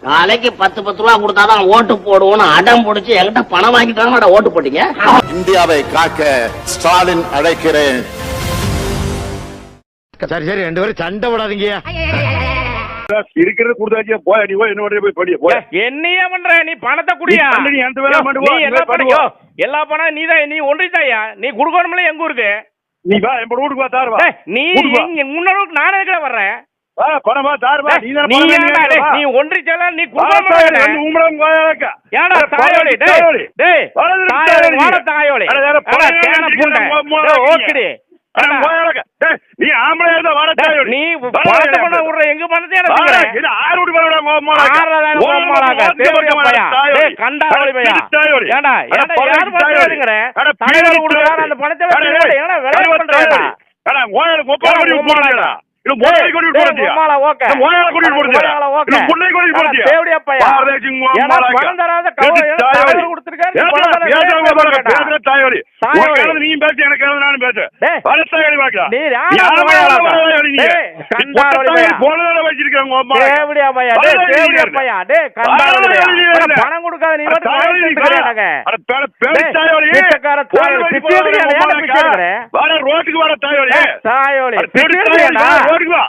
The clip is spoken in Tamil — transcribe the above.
நாளைக்கு 10 ரூபா கொடுத்தாதான் ஓட்டு போடுவோம்னு அடம் பிடிச்சி என்கிட்ட பணம் வாங்கிட்டாங்க ஓட்டு போட்டீங்க. இந்தியாவை காக்க ஸ்டாலின் அழைக்கிறேன். சரி சரி, 2 பேரும் சண்டை விடாதீங்க. இருக்கிறது கொடுத்தாச்சு, போய் நீ போய் என்ன போய் படி போய். என்னையா பண்ற நீ? பணத்தை குடியா? நீ அந்த வேலை பண்ணுவா. எல்லா பணம் நீதான், நீ ஒன்றித்தாயா? நீ குடுக்கணும்ல எங்க ஊருக்கு? நீ வா என் வீட்டுக்கு வா, தாரு வா. நீ முன்னூறுக்கு நானே இருக்கிற வர்றேன். வா பணமா தாரு வா. நீ ஒன்றிச்சால நீ குடுக்கணும். உம்ரம் கோயலக்க. ஏடா தாயோலி டேய் டேய் தாயோலி வாட தாயோலி. அட கேன புண்டை. ஓகேடி. நீ ஆம்பளை இருந்தா வாட தாயோலி. நீ பணத்தை பண்ண விடுற எங்க பணத்தை என்ன செய்யற? இது ஆறு வீட்டு பண்ணடா கோமாளக்க. கோமாளக்க தேவடியா பையா. டேய் கண்டாரோலி பையா. ஏடா யார் பண்றீங்கற? தாயோலி குடுக்குறான் அந்த பணத்தை வெட்டி ஏடா வேலை பண்றடா. அட கோயல கோபால கொடி போடுடா. இது மோளை கொடி போடுறியா? கோமாள ஓகே. மோளை கொடி போடுறியா? இது புள்ளை கொடி போடுறியா? தேவடியா பையா. ஏடா பணம் தராத தாயோலி கொடுத்திருக்காரு. பேசுற தாயோலி. தாயோலி நீ பேசு, எனக்கு நானும் பேசு. வர தாயோலி வாக்கடா. நீ யாரு நீ? கண்டாரோலி பையா. போனதல வச்சிருக்காங்க கோமாள. தேவடியா பையா. தேவடியா பையா. டேய் கண்டாரோலி பையா. பணம் கொடுக்காத நீ வந்து வாங்கிட்டீங்க. அட பேர தாயோலி. பிச்சைக்கார தாயோலி. பிச்சைக்கார யாரு பிச்சைக்கார? வர ரோட்டுக்கு வர தாயோலி. தாயோலி. ரோட்டுக்கு வா.